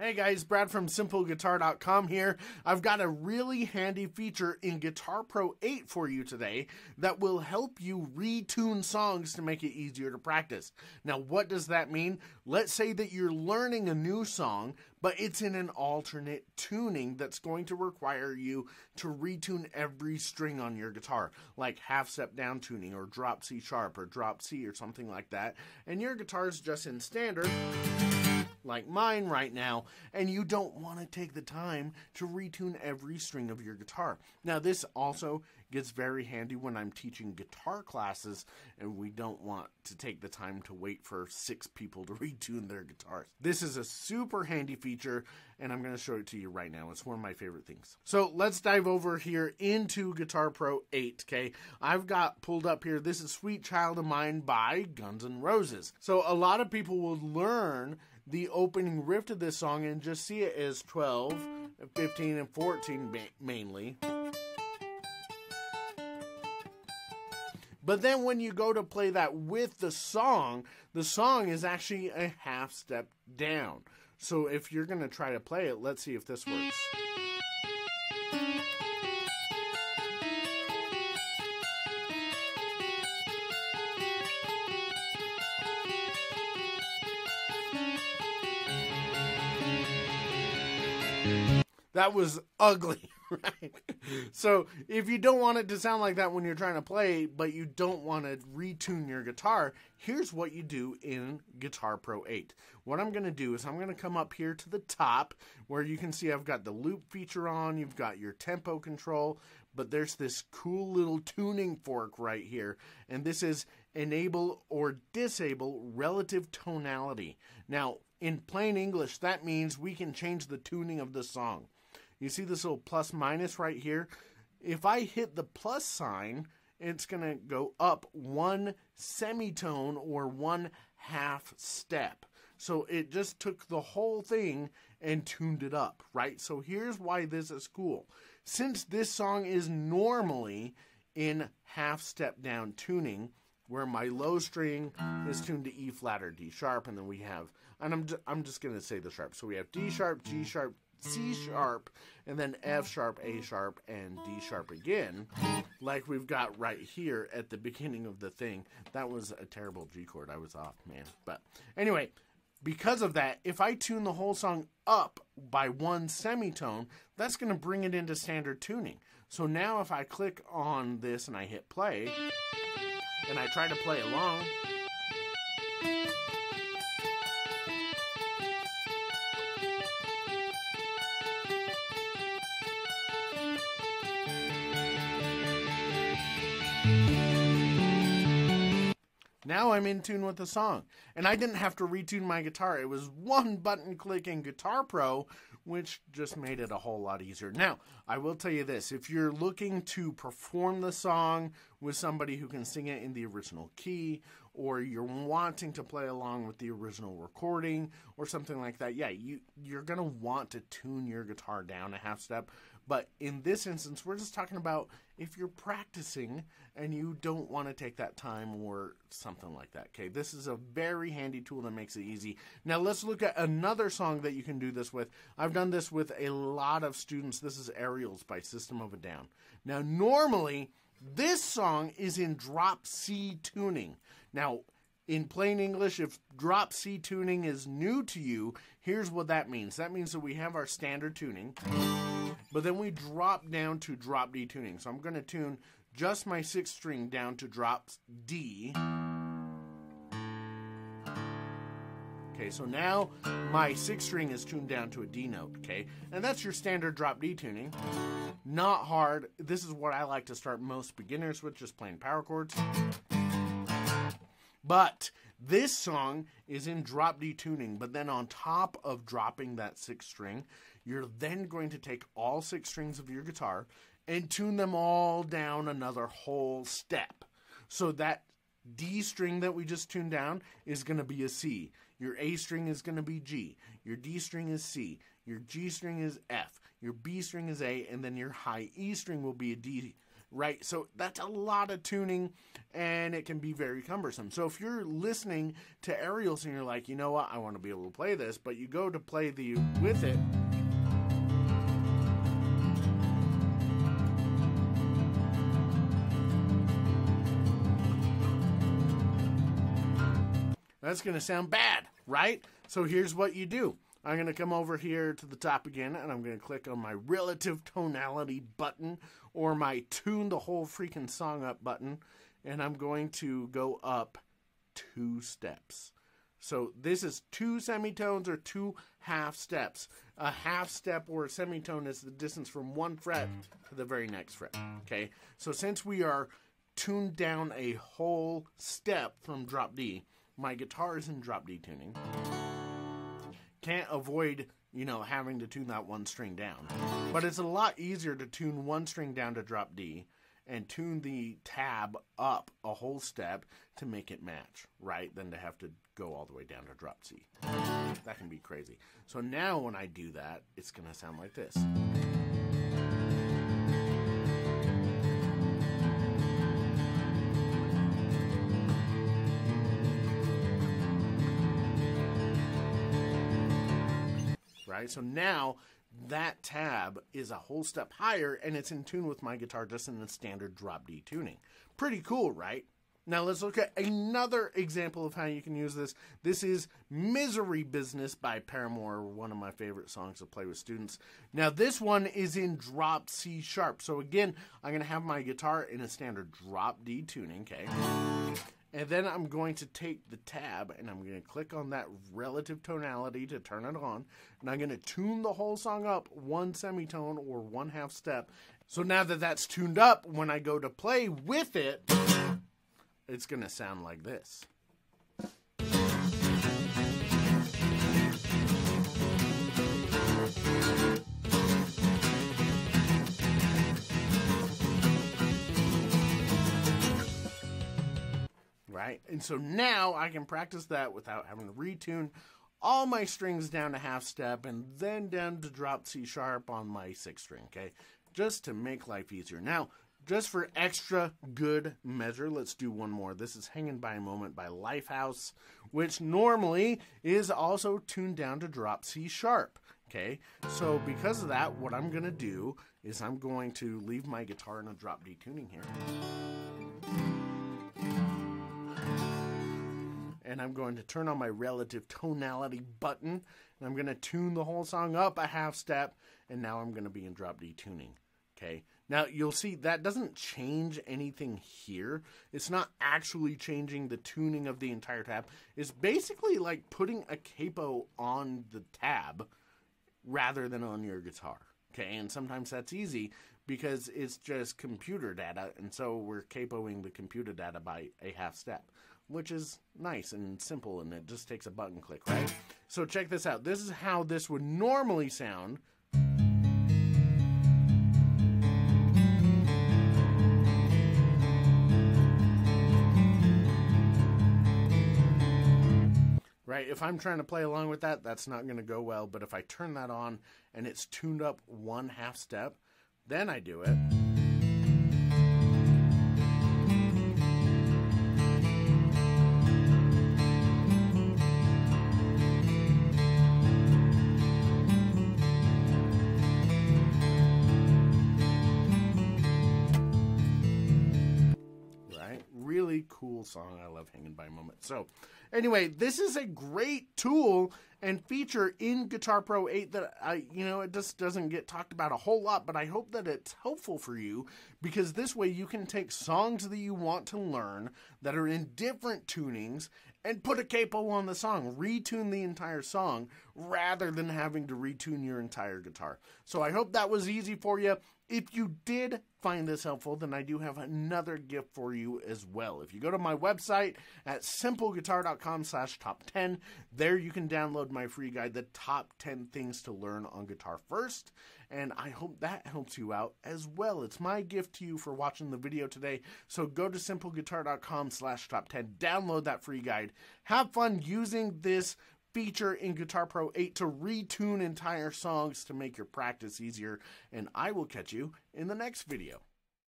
Hey guys, Brad from SimpleGuitar.com here. I've got a really handy feature in Guitar Pro 8 for you today that will help you retune songs to make it easier to practice. Now, what does that mean? Let's say that you're learning a new song, but it's in an alternate tuning that's going to require you to retune every string on your guitar, like half step down tuning or drop C sharp or drop C or something like that. And your guitar's just in standard, like mine right now, and you don't want to take the time to retune every string of your guitar. Now, this also gets very handy when I'm teaching guitar classes and we don't want to take the time to wait for 6 people to retune their guitars. This is a super handy feature, and I'm going to show it to you right now. It's one of my favorite things. So let's dive over here into Guitar Pro 8, okay? I've got pulled up here, this is Sweet Child of Mine by Guns N' Roses. So a lot of people will learn the opening riff to this song and just see it as 12, 15, and 14 mainly. But then when you go to play that with the song is actually a half step down. So if you're going to try to play it, let's see if this works. That was ugly, right? So if you don't want it to sound like that when you're trying to play, but you don't want to retune your guitar, here's what you do in Guitar Pro 8. What I'm going to do is I'm going to come up here to the top where you can see I've got the loop feature on, you've got your tempo control, but there's this cool little tuning fork right here, and this is enable or disable relative tonality. Now, in plain English, that means we can change the tuning of the song. You see this little plus minus right here? If I hit the plus sign, it's going to go up 1 semitone or 1 half step. So it just took the whole thing and tuned it up, right? So here's why this is cool. Since this song is normally in half step down tuning, where my low string is tuned to E flat or D sharp, and then we have, and I'm just going to say the sharp. So we have D sharp, G sharp, C sharp, and then F sharp, A sharp, and D sharp again, like we've got right here at the beginning of the thing. That was a terrible G chord. I was off, man. But anyway, because of that, if I tune the whole song up by 1 semitone, that's going to bring it into standard tuning. So now if I click on this and I hit play, and I try to play along, now I'm in tune with the song. And I didn't have to retune my guitar. It was one button click in Guitar Pro, which just made it a whole lot easier. Now, I will tell you this. If you're looking to perform the song with somebody who can sing it in the original key, or you're wanting to play along with the original recording or something like that, yeah, you're going to want to tune your guitar down a half step. But in this instance, we're just talking about if you're practicing and you don't want to take that time or something like that, okay? This is a very handy tool that makes it easy. Now, let's look at another song that you can do this with. I've done this with a lot of students. This is Aerials by System of a Down. Now, normally, this song is in drop C tuning. Now, in plain English, if drop C tuning is new to you, here's what that means. That means that we have our standard tuning, but then we drop down to drop D tuning. So I'm going to tune just my 6th string down to drop D. Okay, so now my 6th string is tuned down to a D note, okay? And that's your standard drop D tuning. Not hard. This is what I like to start most beginners with, just playing power chords. But this song is in drop D tuning, but then on top of dropping that 6th string, you're then going to take all 6 strings of your guitar and tune them all down another whole step. So that D string that we just tuned down is going to be a C. Your A string is going to be G. Your D string is C. Your G string is F. Your B string is A, and then your high E string will be a D. right? So that's a lot of tuning, and it can be very cumbersome. So if you're listening to aerials and you're like, you know what, I want to be able to play this, but you go to play the with it, that's going to sound bad, right? So here's what you do. I'm going to come over here to the top again, and I'm going to click on my relative tonality button, or my tune the whole freaking song up button, and I'm going to go up 2 steps. So this is 2 semitones or 2 half steps. A half step or a semitone is the distance from one fret to the very next fret, okay? So since we are tuned down a whole step from drop D, my guitar is in drop D tuning. Can't avoid, you know, having to tune that one string down. But it's a lot easier to tune one string down to drop D and tune the tab up a whole step to make it match, right? Than to have to go all the way down to drop C. That can be crazy. So now when I do that, it's going to sound like this. Right? So now that tab is a whole step higher, and it's in tune with my guitar just in the standard drop D tuning. Pretty cool, right? Now let's look at another example of how you can use this. This is Misery Business by Paramore, one of my favorite songs to play with students. Now this one is in drop C sharp. So again, I'm going to have my guitar in a standard drop D tuning, okay? And then I'm going to take the tab and I'm going to click on that relative tonality to turn it on. And I'm going to tune the whole song up 1 semitone or 1 half step. So now that that's tuned up, when I go to play with it, it's going to sound like this. Right? And so now I can practice that without having to retune all my strings down to half step and then down to drop C sharp on my 6th string, okay? Just to make life easier. Now, just for extra good measure, let's do one more. This is Hanging by a Moment by Lifehouse, which normally is also tuned down to drop C sharp, okay? So because of that, what I'm going to do is I'm going to leave my guitar in a drop D tuning here. And I'm going to turn on my relative tonality button, and I'm going to tune the whole song up a half step, and now I'm going to be in drop D tuning, okay? Now, you'll see that doesn't change anything here. It's not actually changing the tuning of the entire tab. It's basically like putting a capo on the tab rather than on your guitar, okay? And sometimes that's easy because it's just computer data, and so we're capoing the computer data by a half step, which is nice and simple, and it just takes a button click, right? So check this out. This is how this would normally sound. Right? If I'm trying to play along with that, that's not going to go well, but if I turn that on and it's tuned up 1 half step, then I do it. Really cool song. I love Hanging by a Moment. So anyway, this is a great tool and feature in Guitar Pro 8 that it just doesn't get talked about a whole lot, but I hope that it's helpful for you, because this way you can take songs that you want to learn that are in different tunings and put a capo on the song, retune the entire song rather than having to retune your entire guitar. So I hope that was easy for you. If you did find this helpful, then I do have another gift for you as well. If you go to my website at simpleguitar.com/top10, there you can download my free guide, The Top 10 Things to Learn on Guitar First. And I hope that helps you out as well. It's my gift to you for watching the video today. So go to simpleguitar.com/top10, download that free guide. Have fun using this feature in Guitar Pro 8 to retune entire songs to make your practice easier, and I will catch you in the next video.